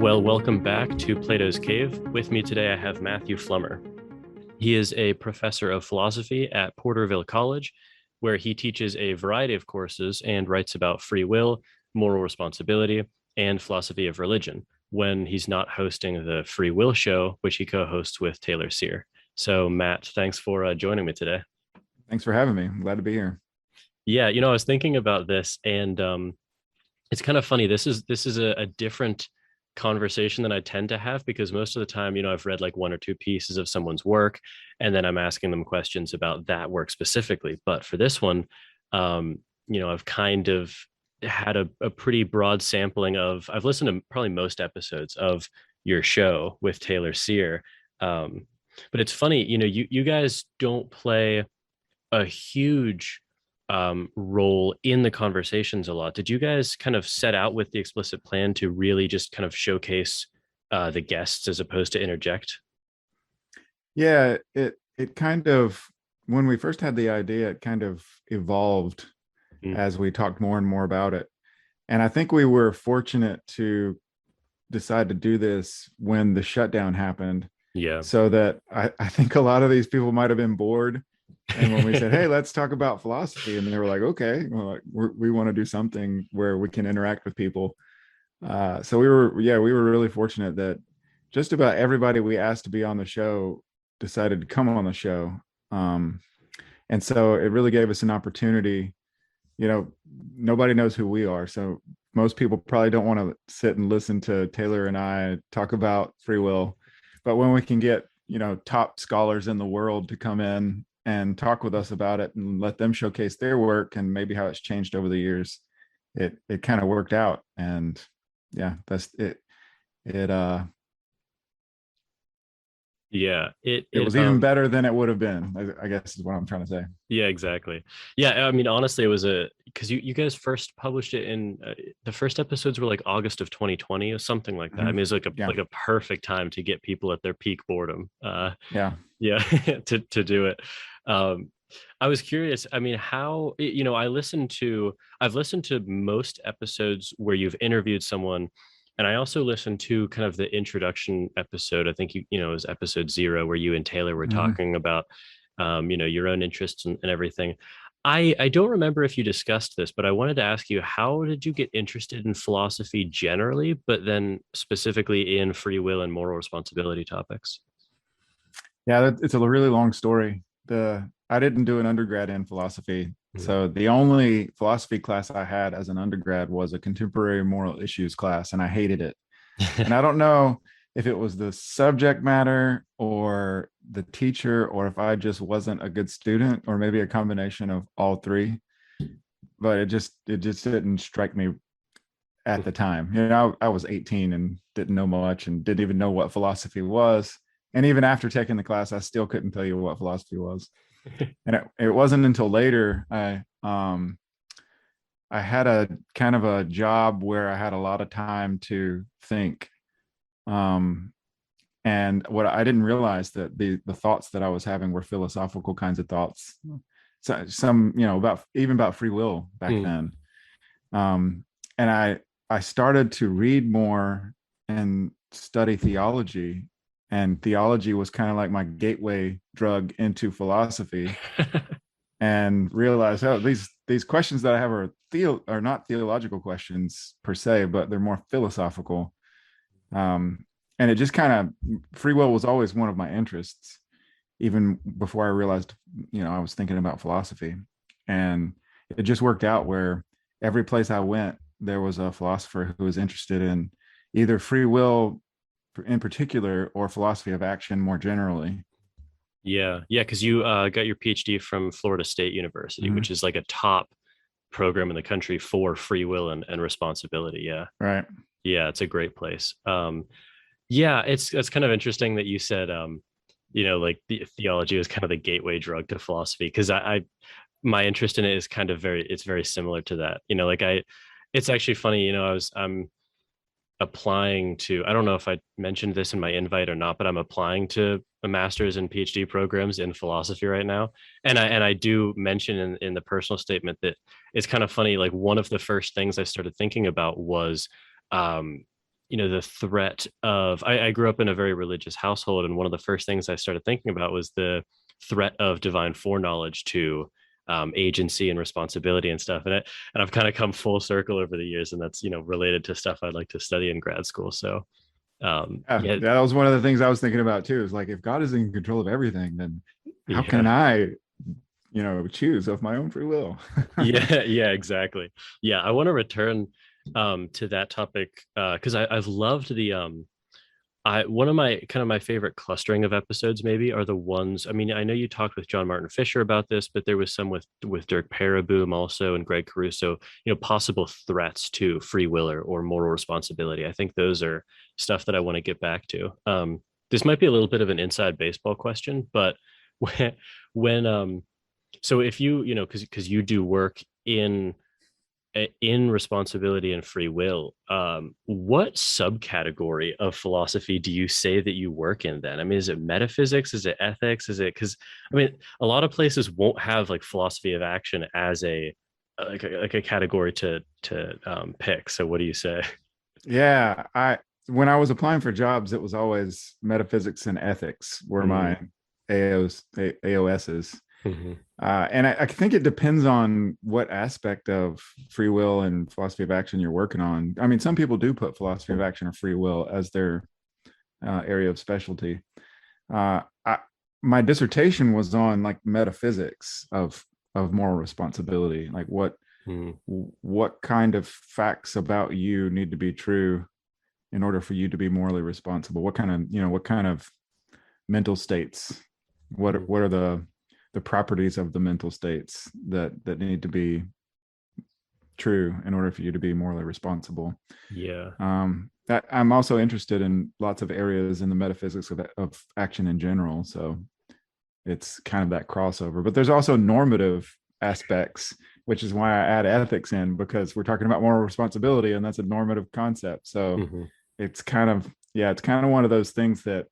Well, welcome back to Plato's Cave. With me today, I have Matthew Flummer. He is a professor of philosophy at Porterville College, where he teaches a variety of courses and writes about free will, moral responsibility, and philosophy of religion when he's not hosting the Free Will Show, which he co-hosts with Taylor Sear. So, Matt, thanks for joining me today. Thanks for having me. I'm glad to be here. Yeah, I was thinking about this, and it's kind of funny. This is a different conversation than I tend to have, because most of the time, I've read like one or two pieces of someone's work, and then I'm asking them questions about that work specifically. But for this one, I've kind of had a pretty broad sampling of, I've listened to probably most episodes of your show with Taylor Sear. But it's funny, you guys don't play a huge role in the conversations a lot. Did you guys kind of set out with the explicit plan to really just kind of showcase the guests as opposed to interject? Yeah, it kind of, when we first had the idea, it kind of evolved as we talked more and more about it. And I think we were fortunate to decide to do this when the shutdown happened. Yeah. So that I think a lot of these people might have been bored. And when we said, hey, let's talk about philosophy, and they were like, okay, well, we want to do something where we can interact with people. So we were really fortunate that just about everybody we asked to be on the show decided to come on the show. And so it really gave us an opportunity. Nobody knows who we are. So most people probably don't want to sit and listen to Taylor and I talk about free will. But when we can get, top scholars in the world to come in and talk with us about it and let them showcase their work and maybe how it's changed over the years, it kind of worked out. And yeah, that's it. It was even better than it would have been, I guess is what I'm trying to say. Yeah, exactly. Yeah, I mean, honestly, it was because you guys first published it in the first episodes were like August of 2020 or something like that. I mean, it's like a perfect time to get people at their peak boredom. Yeah, to do it. I was curious. I mean, how I've listened to most episodes where you've interviewed someone. And I also listened to kind of the introduction episode. I think it was episode 0, where you and Taylor were talking about, your own interests and everything. I don't remember if you discussed this, but I wanted to ask you, how did you get interested in philosophy generally, but then specifically in free will and moral responsibility topics? Yeah, it's a really long story. I didn't do an undergrad in philosophy. So the only philosophy class I had as an undergrad was a contemporary moral issues class, and I hated it. And I don't know if it was the subject matter or the teacher, or if I just wasn't a good student, or maybe a combination of all three. But it just didn't strike me at the time. I was 18 and didn't know much and didn't even know what philosophy was. And even after taking the class, I still couldn't tell you what philosophy was. And it wasn't until later I had a kind of a job where I had a lot of time to think. And what I didn't realize that the thoughts that I was having were philosophical kinds of thoughts. So some, about free will back then. And I started to read more and study theology. And theology was kind of like my gateway drug into philosophy. And realized, these questions that I have are not theological questions per se, but they're more philosophical. And it just kind of, free will was always one of my interests, even before I realized, I was thinking about philosophy. And it just worked out where every place I went, there was a philosopher who was interested in either free will in particular or philosophy of action more generally. Yeah, because you got your PhD from Florida State University, which is like a top program in the country for free will and responsibility. Yeah, right. Yeah, it's a great place. It's kind of interesting that you said like the theology was kind of the gateway drug to philosophy, because my interest in it is kind of very similar to that. It's actually funny. I'm applying to, I don't know if I mentioned this in my invite or not, but I'm applying to a master's and PhD programs in philosophy right now. And I do mention in the personal statement that it's kind of funny. Like, one of the first things I started thinking about was the threat of, I grew up in a very religious household, and one of the first things I started thinking about was the threat of divine foreknowledge to agency and responsibility and stuff. And I've kind of come full circle over the years, and that's related to stuff I'd like to study in grad school. So Yeah, yeah, that was one of the things I was thinking about too. Is like, if God is in control of everything, then how can yeah. I, choose of my own free will? Yeah, exactly. Yeah, I want to return to that topic because I've loved the I one of my kind of my favorite clustering of episodes maybe are the ones. I mean, I know you talked with John Martin Fisher about this, but there was some with Dirk Paraboom also and Greg Caruso, possible threats to free will or moral responsibility. I think those are stuff that I want to get back to. This might be a little bit of an inside baseball question, but when so if because you do work in responsibility and free will, what subcategory of philosophy do you say that you work in then? I mean, is it metaphysics? Is it ethics? Is it, because I mean, a lot of places won't have like philosophy of action as a category to pick. So what do you say? Yeah, when I was applying for jobs, it was always metaphysics and ethics were my AOSs. Mm-hmm. And I think it depends on what aspect of free will and philosophy of action you're working on. I mean, some people do put philosophy of action or free will as their area of specialty. My dissertation was on like metaphysics of moral responsibility, like what kind of facts about you need to be true in order for you to be morally responsible. What kind of mental states, what are the properties of the mental states that need to be true in order for you to be morally responsible. Yeah. I'm also interested in lots of areas in the metaphysics of action in general. So it's kind of that crossover, but there's also normative aspects, which is why I add ethics in, because we're talking about moral responsibility and that's a normative concept. So it's kind of one of those things that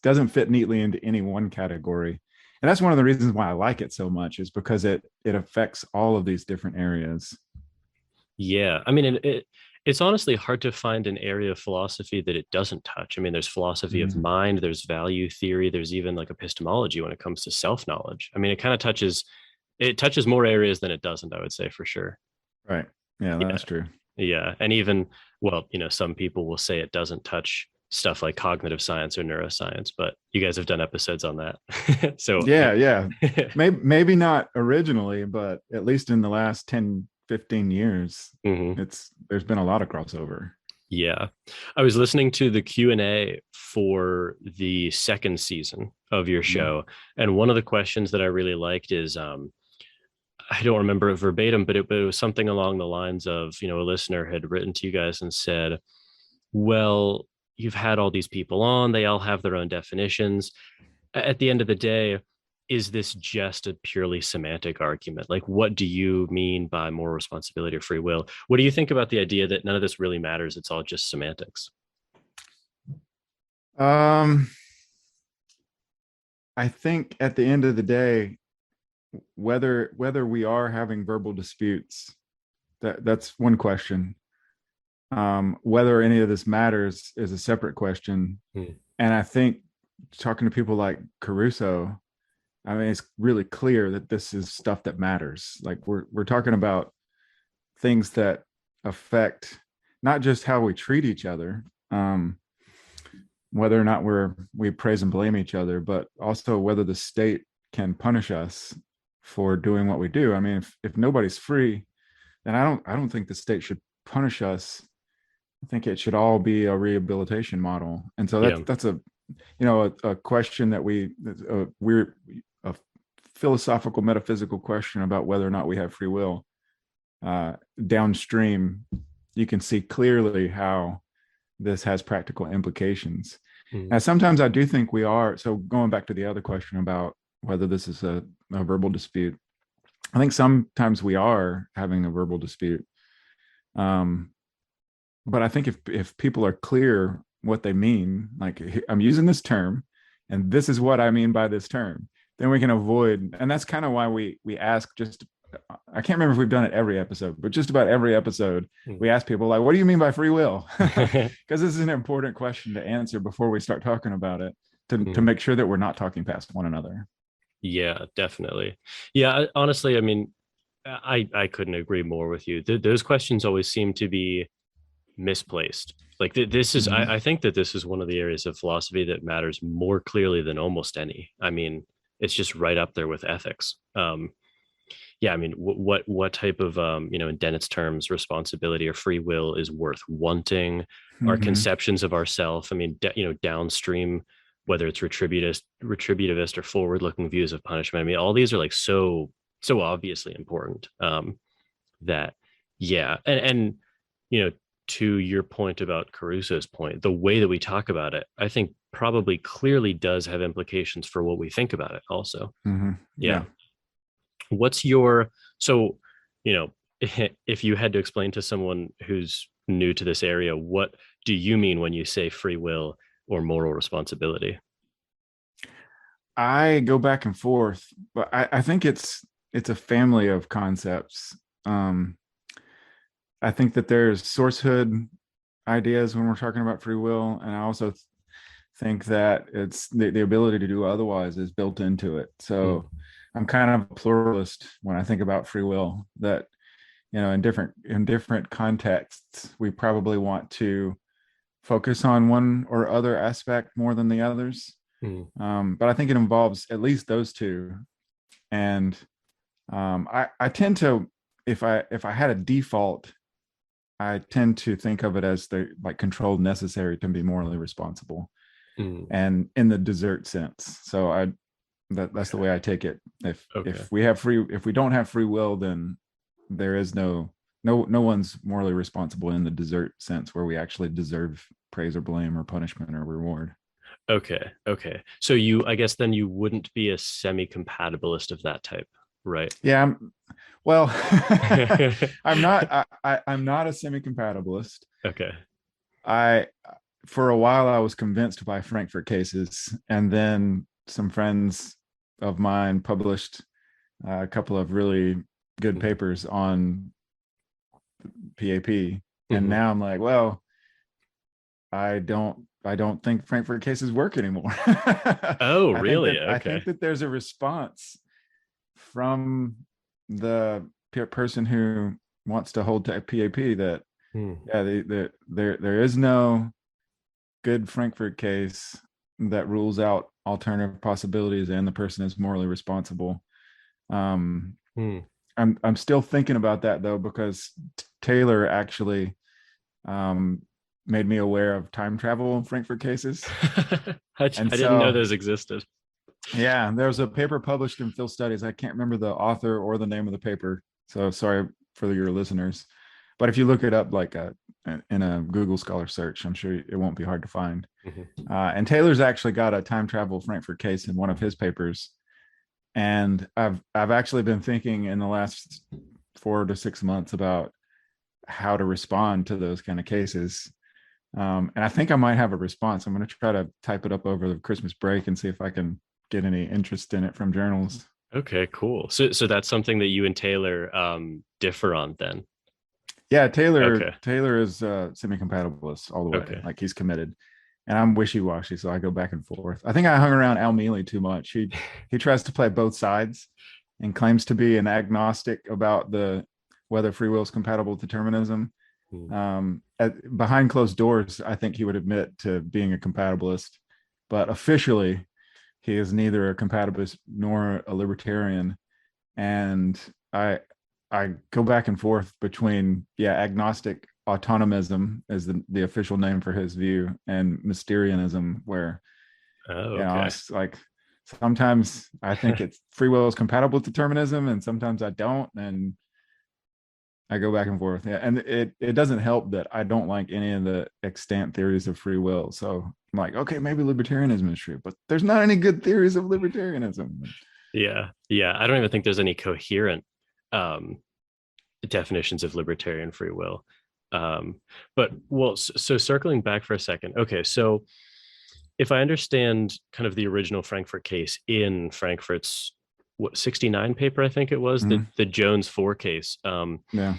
doesn't fit neatly into any one category. And that's one of the reasons why I like it so much, is because it affects all of these different areas. Yeah, I mean, it's honestly hard to find an area of philosophy that it doesn't touch. I mean, there's philosophy of mind, there's value theory, there's even like epistemology when it comes to self-knowledge. I mean, it touches more areas than it doesn't, I would say, for sure. Right. Yeah, that's true. Yeah. And even, well, some people will say it doesn't touch stuff like cognitive science or neuroscience, but you guys have done episodes on that. So yeah. Maybe not originally, but at least in the last 10, 15 years, there's been a lot of crossover. Yeah. I was listening to the Q&A for the second season of your show, and one of the questions that I really liked is I don't remember it verbatim, but it was something along the lines of, a listener had written to you guys and said, well, you've had all these people on, they all have their own definitions. At the end of the day, is this just a purely semantic argument? Like, what do you mean by moral responsibility or free will? What do you think about the idea that none of this really matters? It's all just semantics. I think at the end of the day, whether we are having verbal disputes, that's one question. Whether any of this matters is a separate question. And I think talking to people like Caruso, I mean, it's really clear that this is stuff that matters. Like we're talking about things that affect not just how we treat each other, whether or not we praise and blame each other, but also whether the state can punish us for doing what we do. I mean, if nobody's free, then I don't think the state should punish us. I think it should all be a rehabilitation model. And so that's a question that we're a philosophical, metaphysical question about whether or not we have free will. Downstream, you can see clearly how this has practical implications. Now, sometimes I do think we are. So going back to the other question about whether this is a verbal dispute, I think sometimes we are having a verbal dispute. But I think if people are clear what they mean, like I'm using this term and this is what I mean by this term, then we can avoid. And that's kind of why we ask just I can't remember if we've done it every episode, but just about every episode, Mm. we ask people like, what do you mean by free will? Because this is an important question to answer before we start talking about it to Mm. make sure that we're not talking past one another. Yeah, definitely. Yeah, honestly, I mean, I couldn't agree more with you. Those questions always seem to be misplaced. Like this is, Mhm. I think that this is one of the areas of philosophy that matters more clearly than almost any. I mean, it's just right up there with ethics. Yeah, I mean, what type of in Dennett's terms, responsibility or free will is worth wanting? Our Mhm. conceptions of ourself. I mean, downstream, whether it's retributivist or forward-looking views of punishment. I mean, all these are like so obviously important. That yeah, and you know, to your point about Caruso's point, the way that we talk about it, I think probably clearly does have implications for what we think about it. Also, Mhm. yeah. Yeah. What's your so you know if you had to explain to someone who's new to this area, what do you mean when you say free will or moral responsibility? I go back and forth, but I think it's a family of concepts. Um, I think that there's sourcehood ideas when we're talking about free will, and I also think that it's the ability to do otherwise is built into it. Mm, So I'm kind of a pluralist when I think about free will. That in different contexts, we probably want to focus on one or other aspect more than the others. mm, But I think it involves at least those two. And I tend to, if I had a default, I tend to think of it as the like controlled necessary to be morally responsible, mm. and in the desert sense. So that's the Okay. way I take it. If Okay. if we have free, if we don't have free will, then there is no one's morally responsible in the desert sense where we actually deserve praise or blame or punishment or reward. Okay. Okay. So you, I guess then you wouldn't be a semi-compatibilist of that type, right? Yeah, well, I'm not a semi-compatibilist. Okay. I For a while I was convinced by Frankfurt cases, and then some friends of mine published a couple of really good Mm-hmm. papers on PAP, and Mm-hmm. now I'm like, well, I don't think Frankfurt cases work anymore. Oh, I think really? that I Okay. think that there's a response from the person who wants to hold to PAP that Hmm. yeah, there is no good Frankfurt case that rules out alternative possibilities and the person is morally responsible. Um, Hmm. I'm still thinking about that though, because Taylor actually made me aware of time travel in Frankfurt cases. And I didn't know so those existed. yeah, there was a paper published in Phil Studies. I can't remember the author or the name of the paper, so sorry for your listeners. But if you look it up like in a Google Scholar search, I'm sure it won't be hard to find. Mhm. And Taylor's actually got a time travel Frankfurt case in one of his papers, and I've actually been thinking in the last 4 to 6 months about how to respond to those kind of cases. And I think I might have a response. I'm going to try to type it up over the Christmas break and see if I can get any interest in it from journals. Okay, cool. So that's something that you and Taylor differ on then. Yeah, Taylor Okay. Taylor is semi-compatibilist all the way. Okay. Like he's committed, and I'm wishy-washy, so I go back and forth. I think I hung around Al Mealy too much. He tries to play both sides and claims to be an agnostic about the whether free will is compatible with determinism. Hmm. Behind closed doors, I think he would admit to being a compatibilist, but officially, he is neither a compatibilist nor a libertarian. And I I go back and forth between agnostic autonomism is the official name for his view, and Mysterianism, where Oh, okay. it's like sometimes I think it's free will is compatible with determinism, and sometimes I don't, and I go back and forth. Yeah, and it doesn't help that I don't like any of the extant theories of free will. So I'm like, okay, maybe libertarianism is true, but there's not any good theories of libertarianism. Yeah. Yeah. I don't even think there's any coherent um definitions of libertarian free will. Um, but well, so circling back for a second. Okay, so if I understand kind of the original Frankfurt case in Frankfurt's what 69 paper, I think it was, Mhm. the Jones 4 case. Yeah.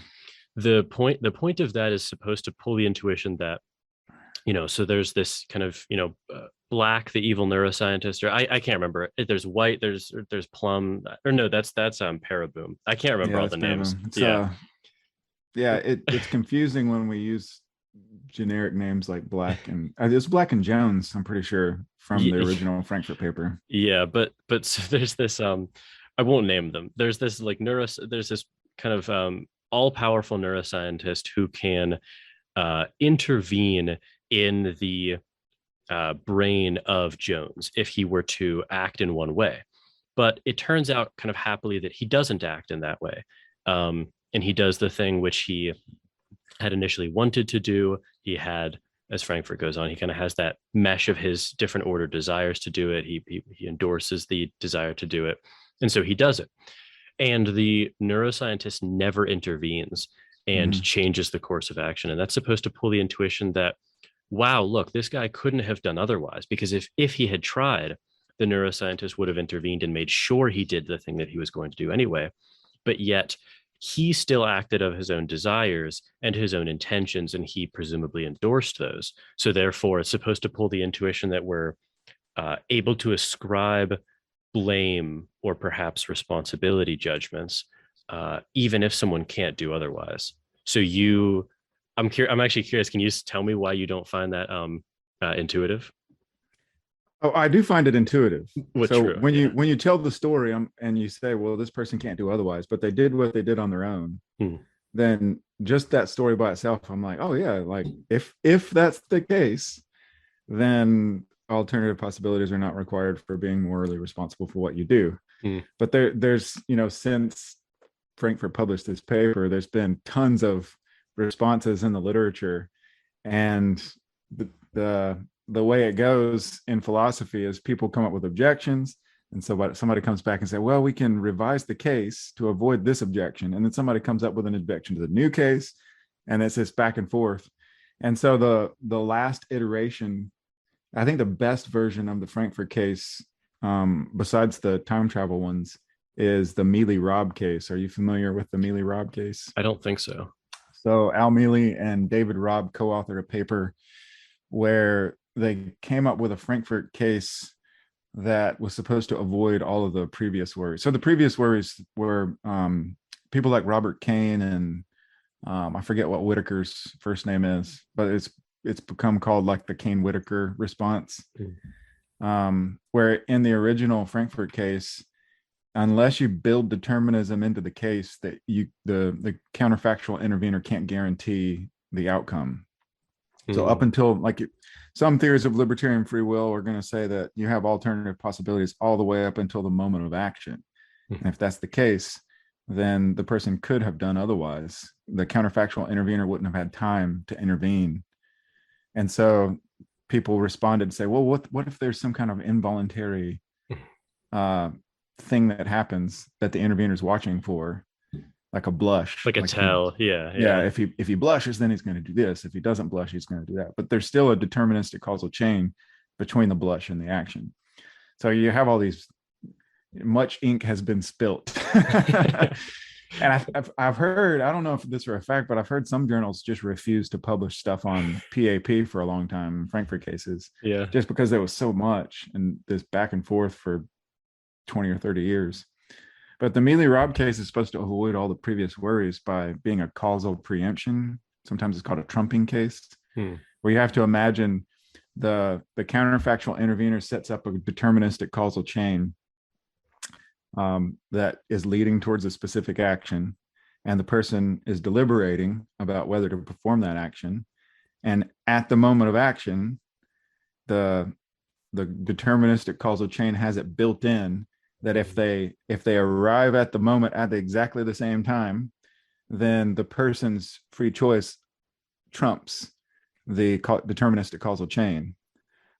The point of that is supposed to pull the intuition that, so there's this kind of, Black, the evil neuroscientist, or I can't remember. There's White, there's Plum, or no, that's Paraboom. I can't remember Yeah, all that's the names. Paraboom. It's Yeah. yeah, it's confusing when we use generic names like Black and it's Black and Jones, I'm pretty sure, from the original Frankfurt paper. Yeah, but so there's this I won't name them. There's this like there's this kind of all-powerful neuroscientist who can intervene in the brain of Jones if he were to act in one way. But it turns out kind of happily that he doesn't act in that way. And he does the thing which he had initially wanted to do. He had, as Frankfurt goes on, he kind of has that mesh of his different order desires to do it. He endorses the desire to do it. And so he does it. And the neuroscientist never intervenes and changes the course of action. And that's supposed to pull the intuition that, wow, look, this guy couldn't have done otherwise, because if he had tried, the neuroscientist would have intervened and made sure he did the thing that he was going to do anyway. But yet he still acted of his own desires and his own intentions, and he presumably endorsed those. So therefore, it's supposed to pull the intuition that we're able to ascribe blame or perhaps responsibility judgments, even if someone can't do otherwise. So I'm actually curious. Can you tell me why you don't find that intuitive? Oh, I do find it intuitive. Well, So true. when Yeah. you tell the story and you say, well, this person can't do otherwise, but they did what they did on their own, Hmm. then just that story by itself, I'm like, oh yeah, like if that's the case, then alternative possibilities are not required for being morally responsible for what you do. Hmm. But there's since Frankfurt published this paper, there's been tons of responses in the literature, and the way it goes in philosophy is people come up with objections, and so somebody comes back and say, well, we can revise the case to avoid this objection, and then somebody comes up with an objection to the new case, and it's this back and forth. And so the last iteration, I think the best version of the Frankfurt case, besides the time travel ones, is the Mealy-Robb case. Are you familiar with the Mealy-Robb case? I don't think so. So Al Mealy and David Robb co-authored a paper where they came up with a Frankfurt case that was supposed to avoid all of the previous worries. So the previous worries were people like Robert Kane and I forget what Whitaker's first name is, but it's become called like the Kane-Whitaker response, where in the original Frankfurt case, unless you build determinism into the case, that the counterfactual intervener can't guarantee the outcome. So up until some theories of libertarian free will are going to say that you have alternative possibilities all the way up until the moment of action. And if that's the case, then the person could have done otherwise. The counterfactual intervener wouldn't have had time to intervene. And so people responded and say, well, what if there's some kind of involuntary thing that happens that the intervener is watching for, like a blush, like a tell. Yeah, if he blushes, then he's going to do this. If he doesn't blush, he's going to do that. But there's still a deterministic causal chain between the blush and the action. So you have all these, much ink has been spilt. And I've heard, I don't know if this is a fact, but I've heard some journals just refuse to publish stuff on PAP for a long time in Frankfurt cases, just because there was so much and this back and forth for 20 or 30 years. But the Mealy-Robb case is supposed to avoid all the previous worries by being a causal preemption. Sometimes it's called a trumping case, where you have to imagine the counterfactual intervener sets up a deterministic causal chain that is leading towards a specific action, and the person is deliberating about whether to perform that action. And at the moment of action, the deterministic causal chain has it built in that if they arrive at the moment at exactly the same time, then the person's free choice trumps the deterministic causal chain.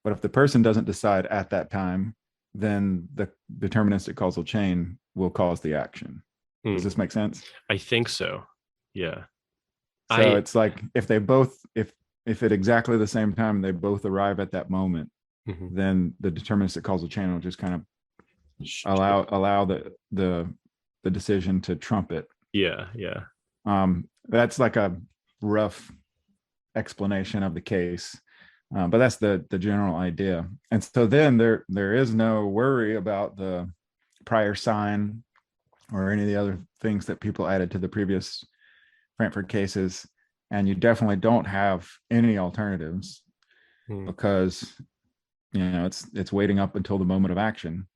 But if the person doesn't decide at that time, then the deterministic causal chain will cause the action. Does this make sense? I think so. Yeah. So it's like if at exactly the same time they both arrive at that moment, then the deterministic causal chain will just kind of allow the decision to trump it. Yeah, yeah. That's like a rough explanation of the case, but that's the general idea. And so then there is no worry about the prior sign or any of the other things that people added to the previous Frankfurt cases, and you definitely don't have any alternatives because it's waiting up until the moment of action,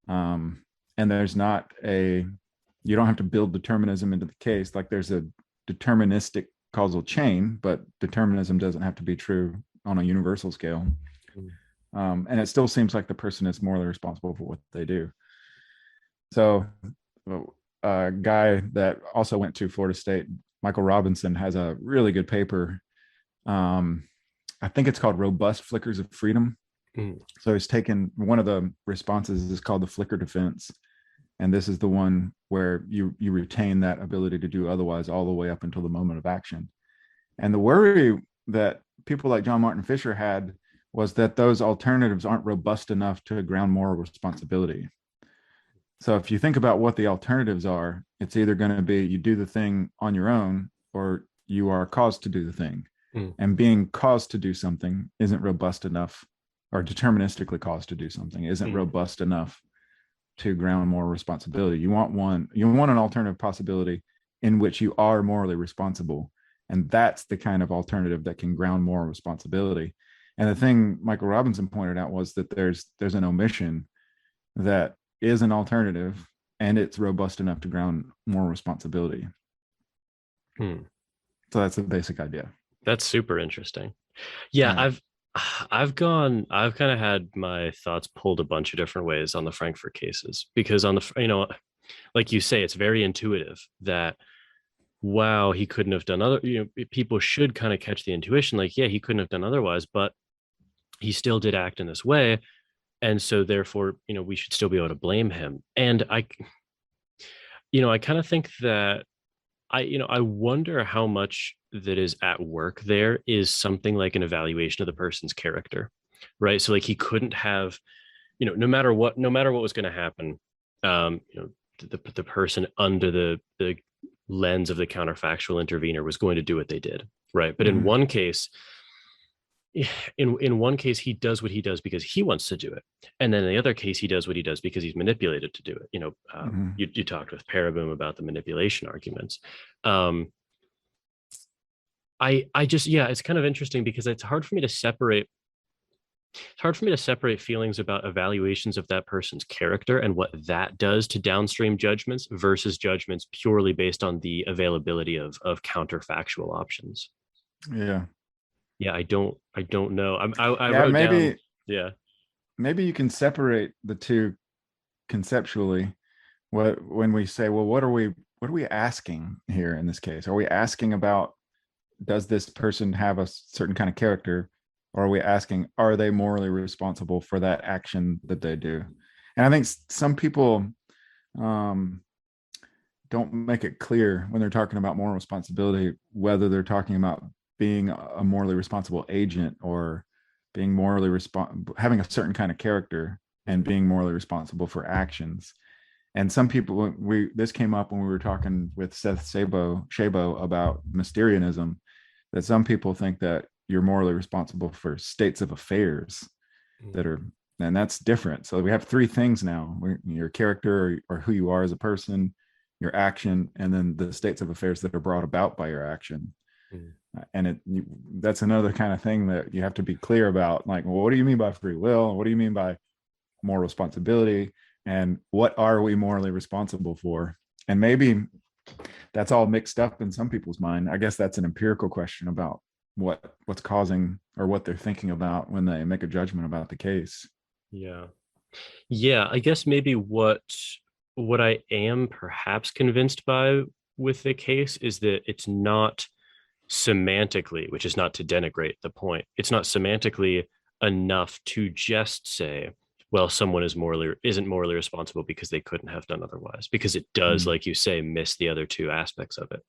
and there's not you don't have to build determinism into the case. Like there's a deterministic causal chain, but determinism doesn't have to be true on a universal scale. And it still seems like the person is morally responsible for what they do. So a guy that also went to Florida State, Michael Robinson, has a really good paper. I think it's called Robust Flickers of Freedom. So he's taken, one of the responses is called the flicker defense. And this is the one where you retain that ability to do otherwise all the way up until the moment of action. And the worry that people like John Martin Fisher had was that those alternatives aren't robust enough to ground moral responsibility. So if you think about what the alternatives are, it's either going to be you do the thing on your own or you are caused to do the thing. And being caused to do something isn't robust enough, or deterministically caused to do something isn't robust enough to ground moral responsibility. You want an alternative possibility in which you are morally responsible. And that's the kind of alternative that can ground moral responsibility. And the thing Michael Robinson pointed out was that there's an omission that is an alternative and it's robust enough to ground moral responsibility. So that's the basic idea. That's super interesting. Yeah, I've kind of had my thoughts pulled a bunch of different ways on the Frankfurt cases, because on the, like you say, it's very intuitive that, wow, he couldn't have done other, people should kind of catch the intuition, like, yeah, he couldn't have done otherwise, but he still did act in this way. And so therefore, we should still be able to blame him. And I kind of think that I wonder how much that is at work there is something like an evaluation of the person's character, right? So like he couldn't have, no matter what was going to happen, the person under the lens of the counterfactual intervener was going to do what they did, right? But in one case, he does what he does because he wants to do it, and then in the other case he does what he does because he's manipulated to do it. You talked with Paraboom about the manipulation arguments. I just, it's kind of interesting because it's hard for me to separate feelings about evaluations of that person's character and what that does to downstream judgments versus judgments purely based on the availability of counterfactual options. Yeah, I don't know. I wrote maybe down, yeah, maybe you can separate the two conceptually. When we say, well, what are we asking here in this case? Are we asking about, does this person have a certain kind of character, or are we asking, are they morally responsible for that action that they do? And I think some people don't make it clear when they're talking about moral responsibility whether they're talking about being a morally responsible agent or being morally having a certain kind of character and being morally responsible for actions. And some people, this came up when we were talking with Seth Shabo about Mysterianism, that some people think that you're morally responsible for states of affairs and that's different. So we have three things now: your character, or who you are as a person, your action, and then the states of affairs that are brought about by your action. And that's another kind of thing that you have to be clear about. Like, well, what do you mean by free will? What do you mean by moral responsibility? And what are we morally responsible for? And maybe that's all mixed up in some people's mind. I guess that's an empirical question about what's causing or what they're thinking about when they make a judgment about the case. Yeah, I guess maybe what I am perhaps convinced by with the case is that it's not semantically, which is not to denigrate the point, it's not semantically enough to just say, well, someone isn't morally responsible because they couldn't have done otherwise, because it does, like you say, miss the other two aspects of it.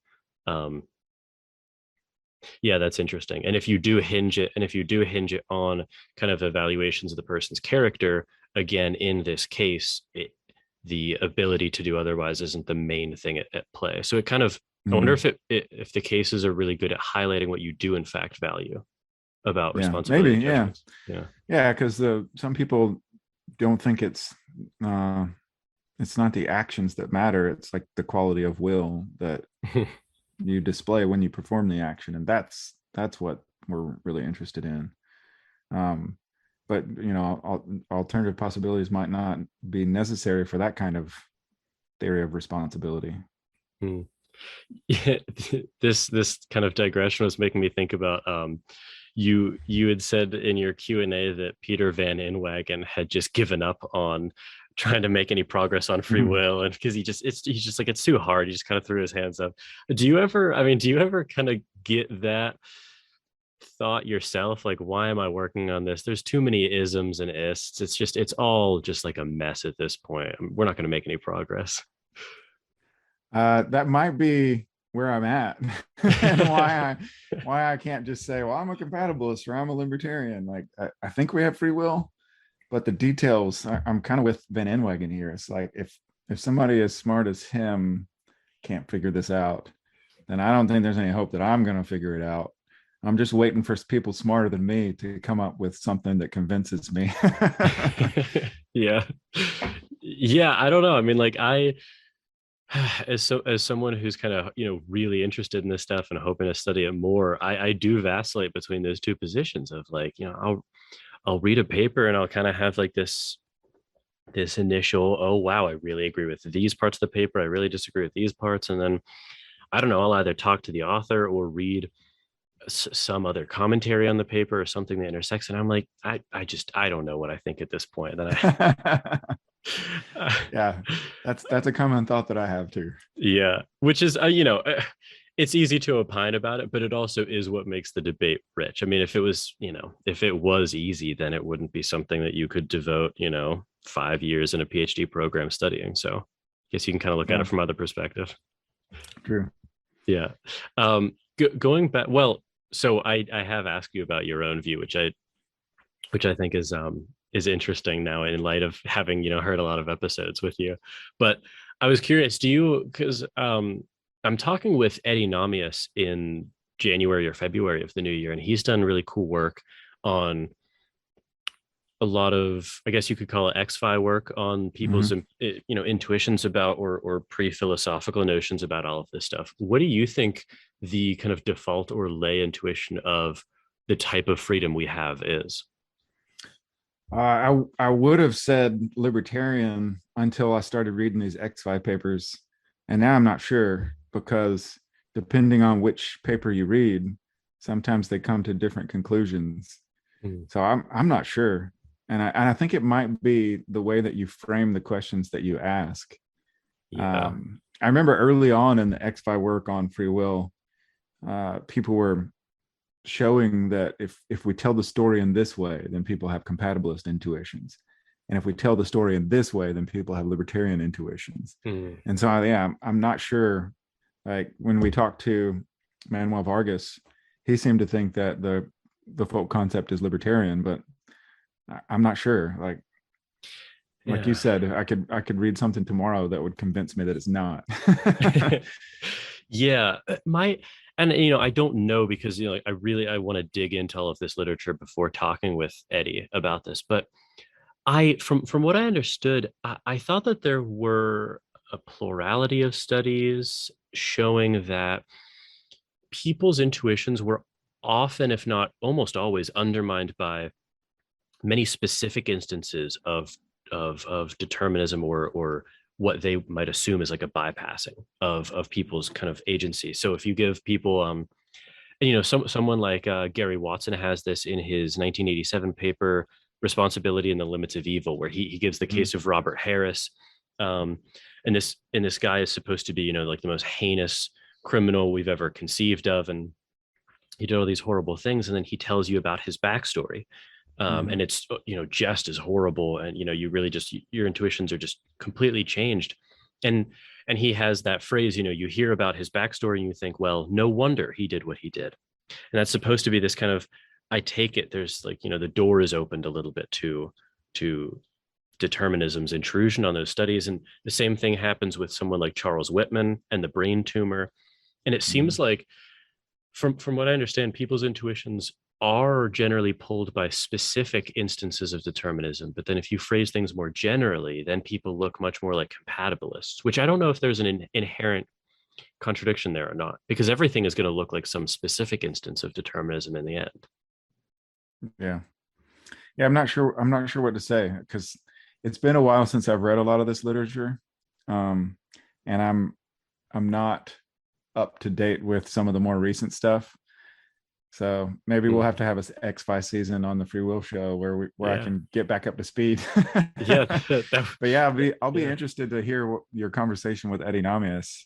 That's interesting. And if you do hinge it on kind of evaluations of the person's character, again, in this case, the ability to do otherwise isn't the main thing at play. So it kind of, I wonder Mhm. if the cases are really good at highlighting what you do in fact value about Yeah, responsibility maybe. and Yeah. judgments. Yeah. Yeah. Because some people don't think uh, it's not the actions that matter. It's like the quality of will that you display when you perform the action. And that's what we're really interested in. Um, but alternative possibilities might not be necessary for that kind of theory of responsibility. Hmm. Yeah, this kind of digression was making me think about you had said in your Q&A that Peter Van Inwagen had just given up on trying to make any progress on free Mhm. will, and because he's just like, it's too hard. He just kind of threw his hands up. Do you ever kind of get that thought yourself, like, why am I working on this? There's too many isms and ists. It's all just like a mess at this point. We're not going to make any progress. That might be where I'm at, and why I can't just say, well, I'm a compatibilist or I'm a libertarian. Like I think we have free will, but the details, I'm kind of with Van Inwagen here. It's like if somebody as smart as him can't figure this out, then I don't think there's any hope that I'm going to figure it out. I'm just waiting for people smarter than me to come up with something that convinces me. Yeah. Yeah, I don't know. I mean, like, I as someone who's kind of, really interested in this stuff and hoping to study it more, I do vacillate between those two positions of, like, I'll read a paper and I'll kind of have like this initial, oh wow, I really agree with these parts of the paper, I really disagree with these parts, and then I don't know, I'll either talk to the author or read some other commentary on the paper or something that intersects, and I'm like, I don't know what I think at this point. Then Yeah, that's a common thought that I have too. yeah, which is, it's easy to opine about it, but it also is what makes the debate rich. I mean, if it was easy, then it wouldn't be something that you could devote, 5 years in a PhD program studying. So I guess you can kind of look at Yeah, it from other perspective. true. Yeah. Going back, well, so I have asked you about your own view, which I think is interesting now in light of having, heard a lot of episodes with you. But I was curious, because I'm talking with Eddie Namias in January or February of the new year, and he's done really cool work on a lot of, I guess you could call it X-Fi work on people's, Mhm. intuitions about, or pre-philosophical notions about all of this stuff. What do you think the kind of default or lay intuition of the type of freedom we have is? I would have said libertarian until I started reading these X5 papers, and now I'm not sure because depending on which paper you read, sometimes they come to different conclusions. Mm. So I'm not sure, and I think it might be the way that you frame the questions that you ask. Yeah. I remember early on in the X5 work on free will, people were showing that if we tell the story in this way, then people have compatibilist intuitions, and if we tell the story in this way, then people have libertarian intuitions. Mm. And so yeah, I'm not sure. Like when we talked to Manuel Vargas, he seemed to think that the folk concept is libertarian, but I'm not sure. Like you Yeah. said, I could read something tomorrow that would convince me that it's not. Yeah, and I don't know, because like, I want to dig into all of this literature before talking with Eddie about this, but from what I understood, I thought that there were a plurality of studies showing that people's intuitions were often, if not almost always, undermined by many specific instances of determinism, or what they might assume is like a bypassing of people's kind of agency. So if you give people, and, someone like Gary Watson has this in his 1987 paper, Responsibility and the Limits of Evil, where he gives the Mhm. case of Robert Harris. Um, and this guy is supposed to be, like the most heinous criminal we've ever conceived of. And he did all these horrible things. And then he tells you about his backstory. And Mhm. it's, just as horrible. And, you really just, your intuitions are just completely changed. And he has that phrase, you hear about his backstory and you think, well, no wonder he did what he did. And that's supposed to be this kind of, I take it, there's like, the door is opened a little bit to determinism's intrusion on those studies. And the same thing happens with someone like Charles Whitman and the brain tumor. And it seems like, from what I understand, people's intuitions are generally pulled by specific instances of determinism. But then if you phrase things more generally, then people look much more like compatibilists, which I don't know if there's an inherent contradiction there or not, because everything is going to look like some specific instance of determinism in the end. Yeah. Yeah, I'm not sure what to say, because it's been a while since I've read a lot of this literature. And I'm not up to date with some of the more recent stuff. So maybe we'll have to have a X-Fi season on the Free Will Show where I can get back up to speed. Yeah. But yeah, I'll be interested to hear your conversation with Eddie Namias.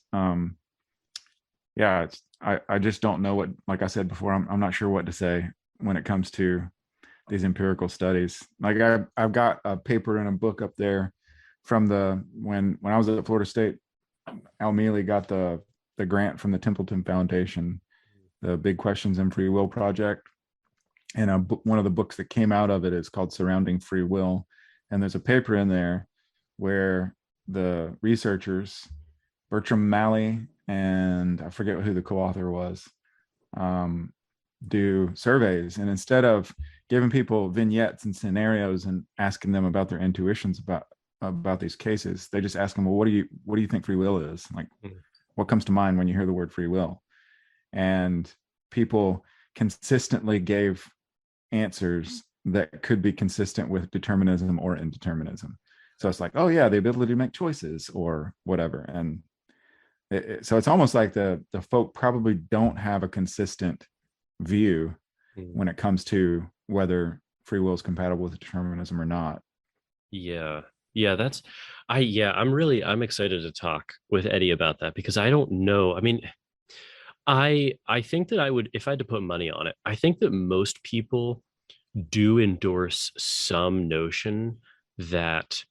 Yeah, I just don't know what, like I said before, I'm not sure what to say when it comes to these empirical studies. Like I've got a paper and a book up there from when I was at Florida State. Al Mealy got the grant from the Templeton Foundation, the Big Questions in Free Will project. And one of the books that came out of it is called Surrounding Free Will. And there's a paper in there where the researchers, Bertram Malley, and I forget who the co-author was, do surveys. And instead of giving people vignettes and scenarios and asking them about their intuitions about these cases, they just ask them, well, what do you think free will is? Like, what comes to mind when you hear the word free will? And people consistently gave answers that could be consistent with determinism or indeterminism. So it's like, oh yeah, the ability to make choices or whatever. And so it's almost like the folk probably don't have a consistent view when it comes to whether free will is compatible with determinism or not. Yeah. I'm excited to talk with Eddie about that, because I don't know. I mean, I think that I would, if I had to put money on it, I think that most people do endorse some notion that,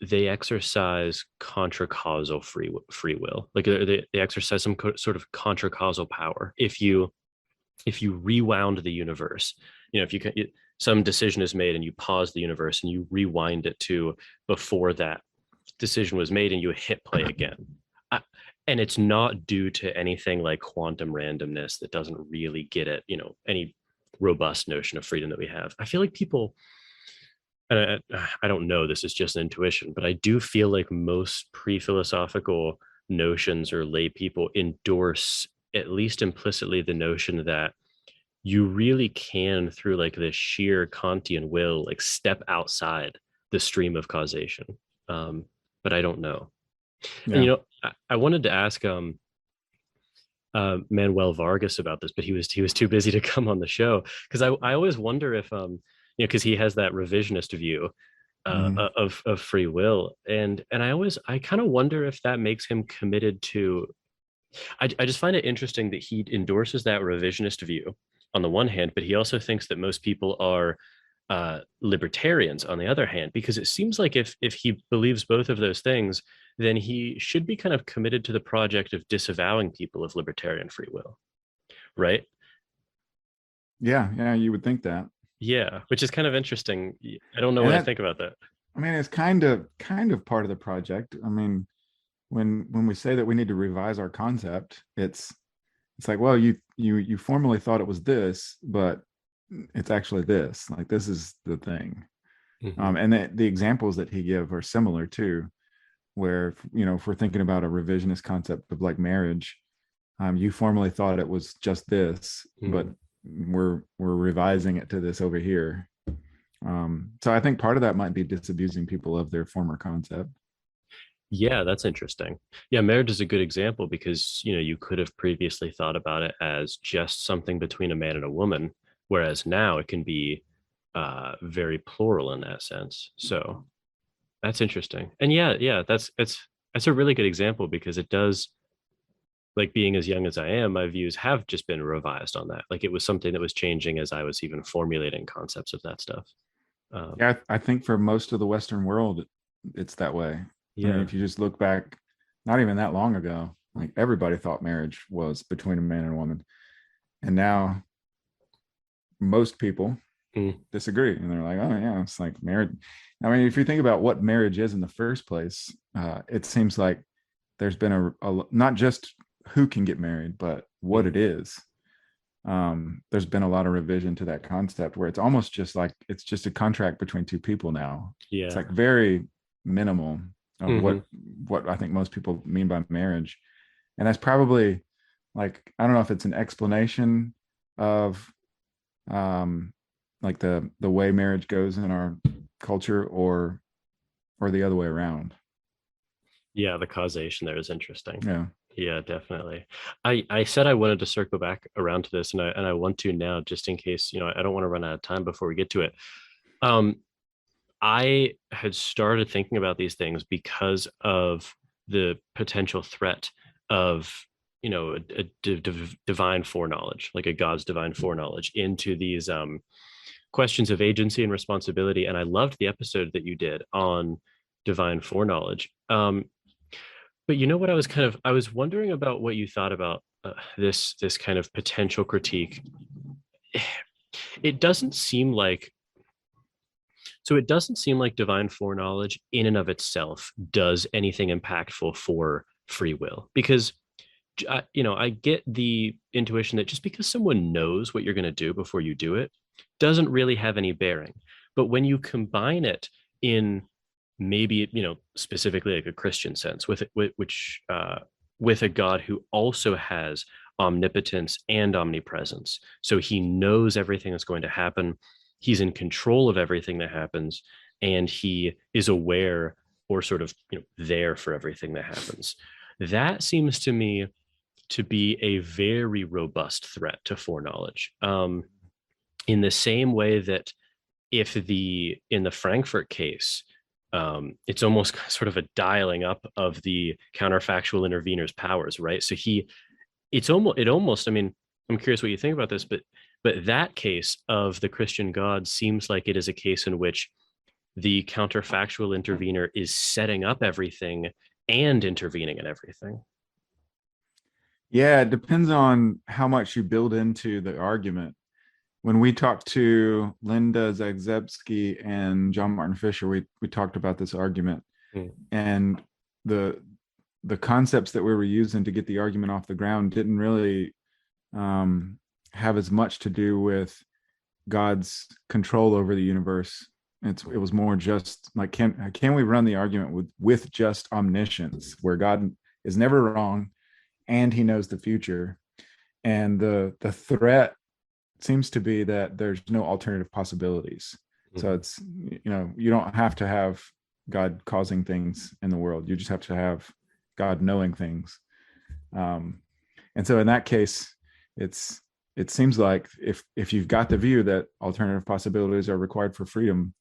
they exercise contra-causal free will. Like they exercise some sort of contra-causal power. If you rewound the universe, if you can, some decision is made and you pause the universe and you rewind it to before that decision was made and you hit play again. And it's not due to anything like quantum randomness that doesn't really get at, any robust notion of freedom that we have. I feel like people, and I don't know, this is just an intuition, but I do feel like most pre-philosophical notions or lay people endorse, at least implicitly, the notion that you really can, through like the sheer Kantian will, like step outside the stream of causation. But I don't know. Yeah. And I wanted to ask Manuel Vargas about this, but he was too busy to come on the show, because I always wonder if because he has that revisionist view of free will, and I kind of wonder if that makes him committed to. I just find it interesting that he endorses that revisionist view on the one hand, but he also thinks that most people are libertarians on the other hand, because it seems like if he believes both of those things, then he should be kind of committed to the project of disavowing people of libertarian free will, right? Yeah, you would think that. Yeah, which is kind of interesting. I don't know what I think about that. I mean, it's kind of part of the project. I mean, when we say that we need to revise our concept, it's like, well, you formerly thought it was this, but it's actually this. Like, this is the thing. And the examples that he give are similar too, where, if we're thinking about a revisionist concept of like marriage, you formerly thought it was just this, but we're revising it to this over here. So I think part of that might be disabusing people of their former concept. Yeah, that's interesting. Yeah, marriage is a good example, because you could have previously thought about it as just something between a man and a woman, whereas now it can be very plural in that sense. So that's interesting. And yeah, that's a really good example, because it does, like, being as young as I am, my views have just been revised on that. Like, it was something that was changing as I was even formulating concepts of that stuff. Yeah, I think for most of the Western world, it's that way. Yeah. I mean, if you just look back, not even that long ago, like, everybody thought marriage was between a man and a woman. And now most people, Mm. disagree. And they're like, oh yeah, it's like marriage. I mean, if you think about what marriage is in the first place, it seems like there's been not just who can get married, but what it is. There's been a lot of revision to that concept where it's almost just like it's just a contract between two people now. It's Yeah. like very minimal of Hmm. what I think most people mean by marriage. And that's probably like, I don't know if it's an explanation of um like the way marriage goes in our culture, or the other way around. Yeah, the causation there is interesting. Yeah. Yeah, definitely. I said I wanted to circle back around to this, and I want to now, just in case, I don't want to run out of time before we get to it. Um, I had started thinking about these things because of the potential threat of, divine foreknowledge, like a God's divine foreknowledge into these questions of agency and responsibility. And I loved the episode that you did on divine foreknowledge. But you know what, I was wondering about what you thought about this kind of potential critique. It doesn't seem like it doesn't seem like divine foreknowledge in and of itself does anything impactful for free will, because I get the intuition that just because someone knows what you're going to do before you do it doesn't really have any bearing. But when you combine it in maybe, specifically like a Christian sense with a God who also has omnipotence and omnipresence, so he knows everything that's going to happen, he's in control of everything that happens, and he is aware, or sort of, there for everything that happens. That seems to me to be a very robust threat to foreknowledge. In the same way that if in the Frankfurt case, it's almost sort of a dialing up of the counterfactual intervener's powers, right? So it almost, I mean, I'm curious what you think about this, but that case of the Christian God seems like it is a case in which the counterfactual intervener is setting up everything and intervening in everything. Yeah, it depends on how much you build into the argument. When we talked to Linda Zagzebski and John Martin Fisher, we talked about this argument. And the concepts that we were using to get the argument off the ground didn't really have as much to do with God's control over the universe. It was more just like, can we run the argument with just omniscience, where God is never wrong and he knows the future, and the threat seems to be that there's no alternative possibilities. So it's, you don't have to have God causing things in the world, you just have to have God knowing things. And so in that case, it seems like if you've got the view that alternative possibilities are required for freedom,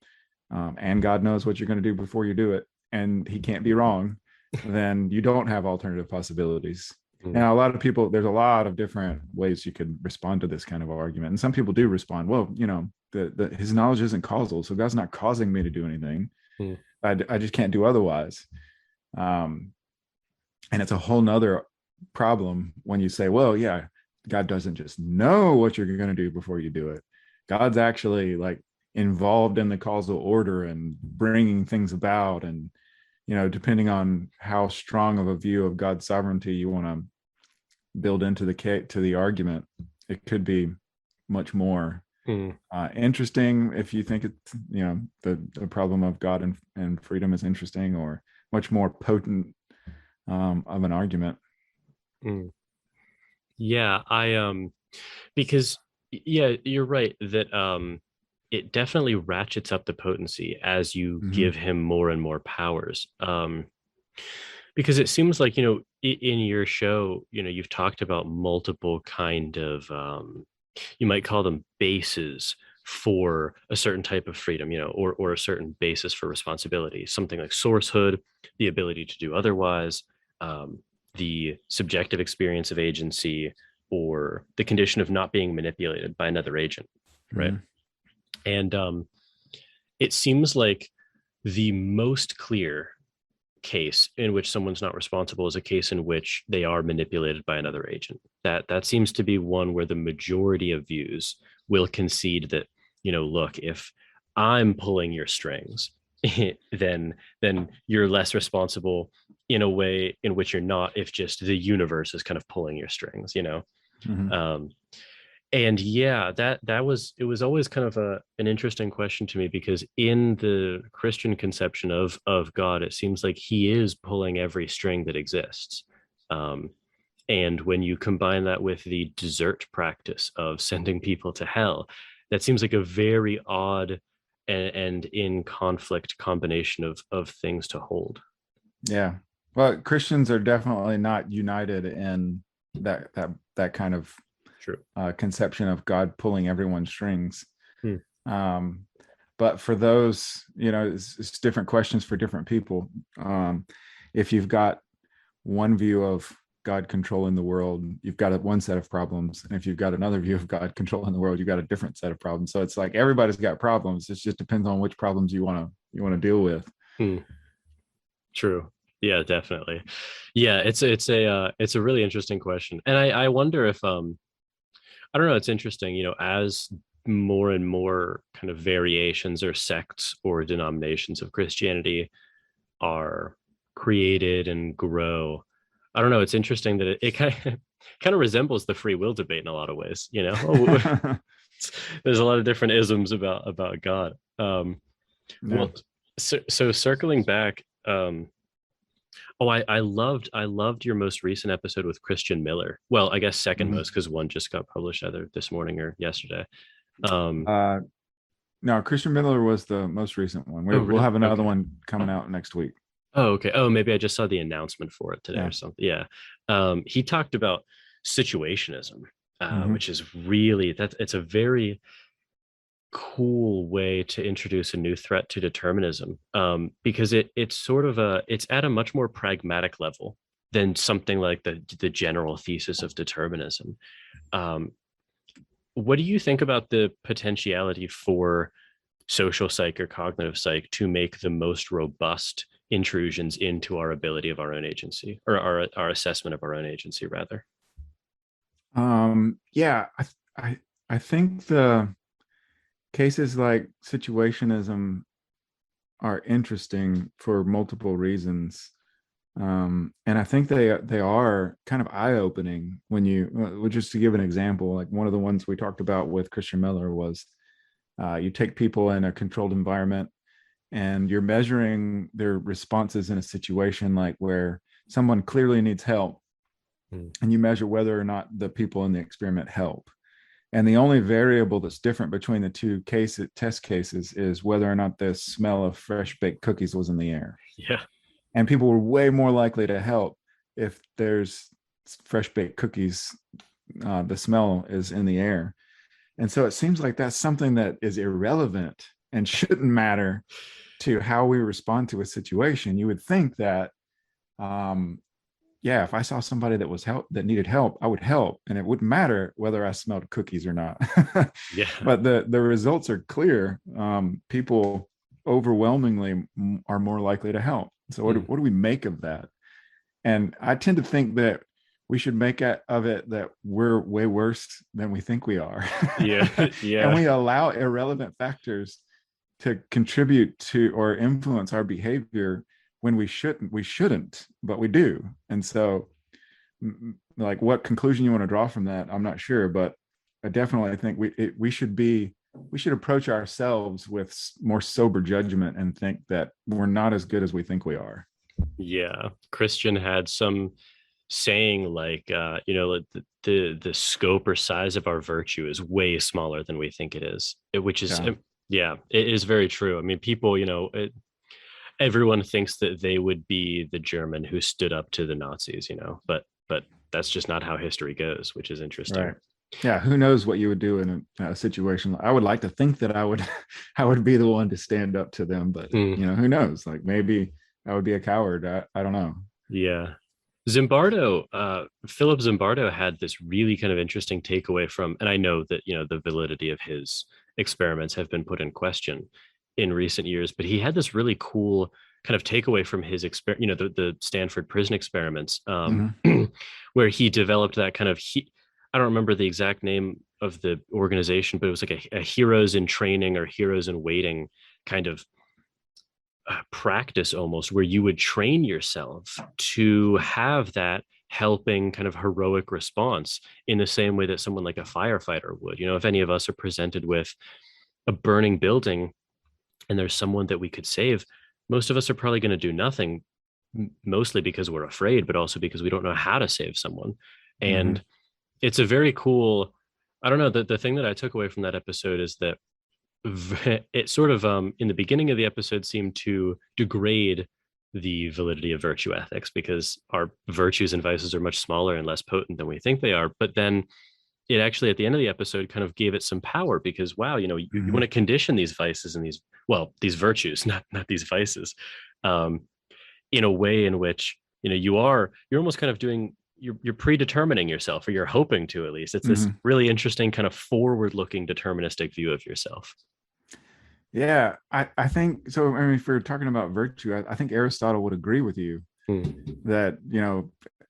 and God knows what you're going to do before you do it, and he can't be wrong, then you don't have alternative possibilities. Now, a lot of people, there's a lot of different ways you could respond to this kind of argument. And some people do respond, well, his knowledge isn't causal, so God's not causing me to do anything. I just can't do otherwise. And it's a whole nother problem when you say, well, yeah, God doesn't just know what you're going to do before you do it. God's actually like involved in the causal order and bringing things about. And, depending on how strong of a view of God's sovereignty you want to build into the argument, it could be much more interesting if you think it's, the problem of God and freedom is interesting, or much more potent of an argument. Yeah, because yeah, you're right that it definitely ratchets up the potency as you give him more and more powers. Because it seems like, in your show, you've talked about multiple kind of, you might call them bases for a certain type of freedom, or a certain basis for responsibility, something like sourcehood, the ability to do otherwise, the subjective experience of agency, or the condition of not being manipulated by another agent, right? And it seems like the most clear case in which someone's not responsible is a case in which they are manipulated by another agent. That seems to be one where the majority of views will concede that look, if I'm pulling your strings, then you're less responsible in a way in which you're not, if just the universe is kind of pulling your strings. Mhm. And yeah, it was always kind of an interesting question to me, because in the Christian conception of God, it seems like he is pulling every string that exists. um, and when you combine that with the desert practice of sending people to hell, that seems like a very odd and in conflict combination of things to hold. Yeah. Well, Christians are definitely not united in that kind of True. conception of God pulling everyone's strings. Hmm. But for those, it's different questions for different people. If you've got one view of God controlling the world, you've got one set of problems. And if you've got another view of God controlling the world, you've got a different set of problems. So it's like everybody's got problems. It just depends on which problems you want to deal with. Hmm. True. Yeah, definitely. Yeah, it's a really interesting question. And I wonder if I don't know, it's interesting, as more and more kind of variations or sects or denominations of Christianity are created and grow. I don't know, it's interesting that it kind of resembles the free will debate in a lot of ways. There's a lot of different isms about God. Yeah. Well, so circling back, oh, I loved your most recent episode with Christian Miller. Well, I guess second Mhm. most, because one just got published either this morning or yesterday. Um, No, Christian Miller was the most recent one. oh, We'll really? have another Okay. one coming out next week. Oh, okay. Oh, maybe I just saw the announcement for it today Yeah. or something. Yeah. He talked about situationism, Hmm. which is really it's a very cool way to introduce a new threat to determinism, because it's sort of it's at a much more pragmatic level than something like the general thesis of determinism. Um, what do you think about the potentiality for social psych or cognitive psych to make the most robust intrusions into our ability of our own agency, or our assessment of our own agency, rather? Yeah, I think the cases like situationism are interesting for multiple reasons. And I think they are kind of eye-opening when just to give an example, like one of the ones we talked about with Christian Miller was you take people in a controlled environment and you're measuring their responses in a situation like where someone clearly needs help, Hmm. and you measure whether or not the people in the experiment help. And the only variable that's different between the two test cases is whether or not the smell of fresh baked cookies was in the air. Yeah. And people were way more likely to help if there's fresh baked cookies, the smell is in the air. And so it seems like that's something that is irrelevant and shouldn't matter to how we respond to a situation. You would think that, yeah, if I saw somebody that needed help, I would help, and it wouldn't matter whether I smelled cookies or not. Yeah. But the results are clear. People overwhelmingly are more likely to help. So Hmm. what do we make of that? And I tend to think that we should make of it that we're way worse than we think we are. Yeah. And Yeah. we allow irrelevant factors to contribute to or influence our behavior when we shouldn't, but we do. And so, like, what conclusion you want to draw from that, I'm not sure, but I definitely think we should approach ourselves with more sober judgment and think that we're not as good as we think we are. Yeah. Christian had some saying like, like the scope or size of our virtue is way smaller than we think it is, which is Yeah. yeah, it is very true. I mean, people, everyone thinks that they would be the German who stood up to the Nazis, but that's just not how history goes, which is interesting. Right. Yeah, who knows what you would do in a situation. I would like to think that I would I would be the one to stand up to them, but Mm, who knows? Like, maybe I would be a coward. I don't know. yeah. Philip Zimbardo had this really kind of interesting takeaway from, and I know that, the validity of his experiments have been put in question in recent years, but he had this really cool kind of takeaway from his the Stanford prison experiments, Mhm. where he developed that kind of I don't remember the exact name of the organization, but it was like a heroes in training or heroes in waiting kind of practice almost, where you would train yourself to have that helping kind of heroic response in the same way that someone like a firefighter would. If any of us are presented with a burning building and there's someone that we could save, most of us are probably going to do nothing, mostly because we're afraid, but also because we don't know how to save someone. Mm-hmm. And it's a very cool, I don't know, the thing that I took away from that episode is that it sort of in the beginning of the episode seemed to degrade the validity of virtue ethics because our virtues and vices are much smaller and less potent than we think they are. But then it actually at the end of the episode kind of gave it some power because wow, you Mm-hmm. want to condition these vices and these virtues, not these vices, um, in a way in which you're almost kind of doing, you're predetermining yourself, or you're hoping to, at least. It's this Mm-hmm. really interesting kind of forward looking deterministic view of yourself. Yeah, I think so. I mean, if we're talking about virtue, I think Aristotle would agree with you Hmm. that,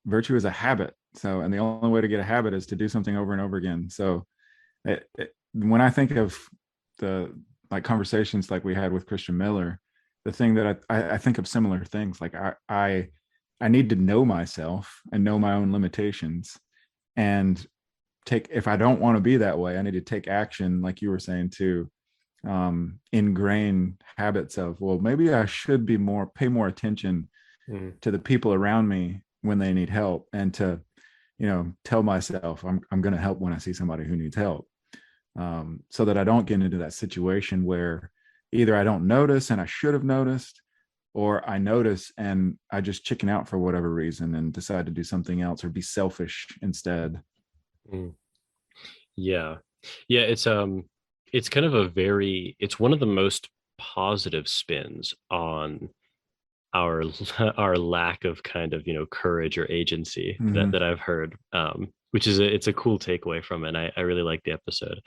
virtue is a habit. So, and the only way to get a habit is to do something over and over again. So, when I think of the like conversations like we had with Christian Miller, the thing that I think of similar things. Like I need to know myself and know my own limitations, and if I don't want to be that way, I need to take action, like you were saying, to ingrain habits of, well, maybe I should pay more attention Hmm. to the people around me when they need help, and to tell myself I'm going to help when I see somebody who needs help, so that I don't get into that situation where either I don't notice and I should have noticed, or I notice and I just chicken out for whatever reason and decide to do something else or be selfish instead. Mm. Yeah. Yeah, it's kind of it's one of the most positive spins on our our lack of kind of, courage or agency that Mm-hmm. I've heard, which is it's a cool takeaway from it. And I really like the episode.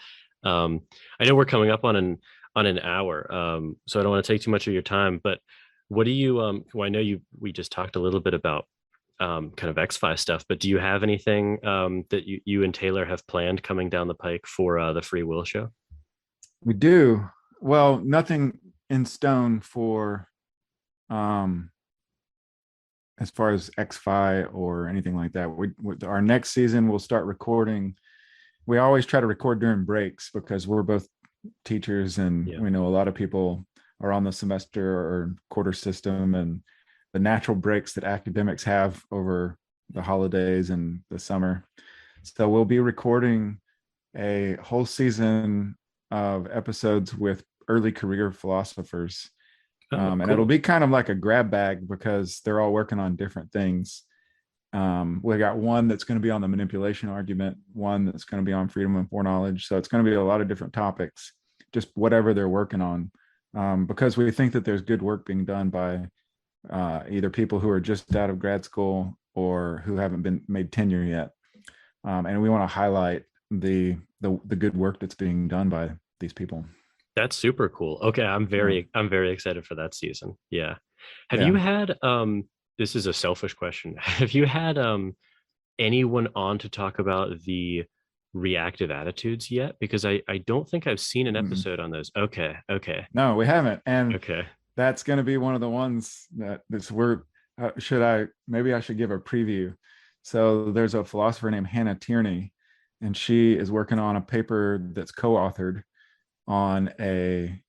um I know we're coming up on an hour, so I don't want to take too much of your time, but what do you well, I know we just talked a little bit about kind of X-Fi stuff, but do you have anything that you and Taylor have planned coming down the pike for the Free Will show? We do. Well, nothing in stone for um as far as X-Fi or anything like that. Our next season we'll start recording. We always try to record during breaks because we're both teachers, and Yeah. we know a lot of people are on the semester or quarter system, and the natural breaks that academics have over the holidays and the summer. So we'll be recording a whole season of episodes with early career philosophers. Oh, And it'll cool. be kind of like a grab bag because they're all working on different things. We got one that's going to be on the manipulation argument, one that's going to be on freedom and foreknowledge. So it's going to be a lot of different topics, just whatever they're working on, because we think that there's good work being done by either people who are just out of grad school or who haven't been made tenure yet. And we want to highlight the good work that's being done by these people. That's super cool. Okay, Yeah. I'm very excited for that season. Yeah. Have you Yeah. had this is a selfish question. Have you had anyone on to talk about the reactive attitudes yet? Because I don't think I've seen an Mm-mm. episode on those. Okay, okay, No, we haven't. And okay. that's going to be one of the ones that's we're maybe I should give a preview. So there's a philosopher named Hannah Tierney, and she is working on a paper that's co-authored on a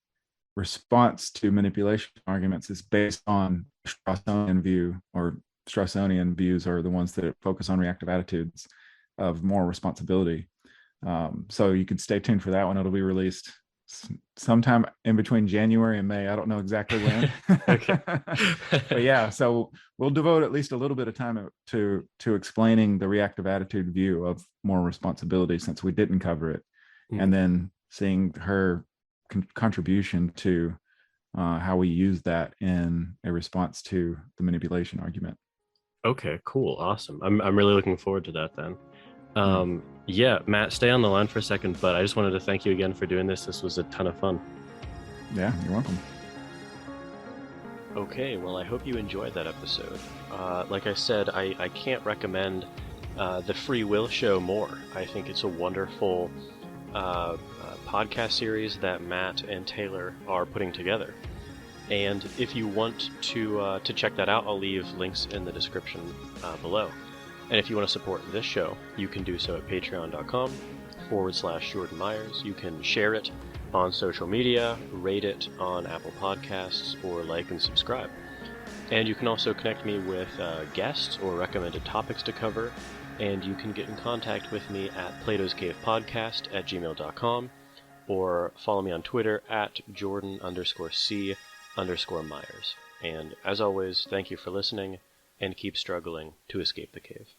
response to manipulation arguments. It's based on Straussonian view, or Straussonian views are the ones that focus on reactive attitudes of moral responsibility. So you could stay tuned for that one. It'll be released sometime in between January and May. I don't know exactly when. Okay. But yeah, so we'll devote at least a little bit of time to explaining the reactive attitude view of moral responsibility, since we didn't cover it, and then seeing her contribution to how we use that in a response to the manipulation argument. Okay, cool. Awesome. I'm really looking forward to that then. Yeah, Yeah, Matt, stay on the line for a second, but I just wanted to thank you again for doing this. This was a ton of fun. yeah, you're welcome. Okay, well, I hope you enjoyed that episode. Like I said, I can't recommend the Free Will Show more. I think it's a wonderful podcast series that Matt and Taylor are putting together. And if you want to check that out, I'll leave links in the description below. And if you want to support this show, you can do so at patreon.com/Jordan Myers. You can share it on social media, rate it on Apple Podcasts, or like and subscribe. And you can also connect me with guests or recommended topics to cover. And you can get in contact with me at platoscavepodcast@gmail.com, or follow me on Twitter at Jordan_C_Myers. And as always, thank you for listening, and keep struggling to escape the cave.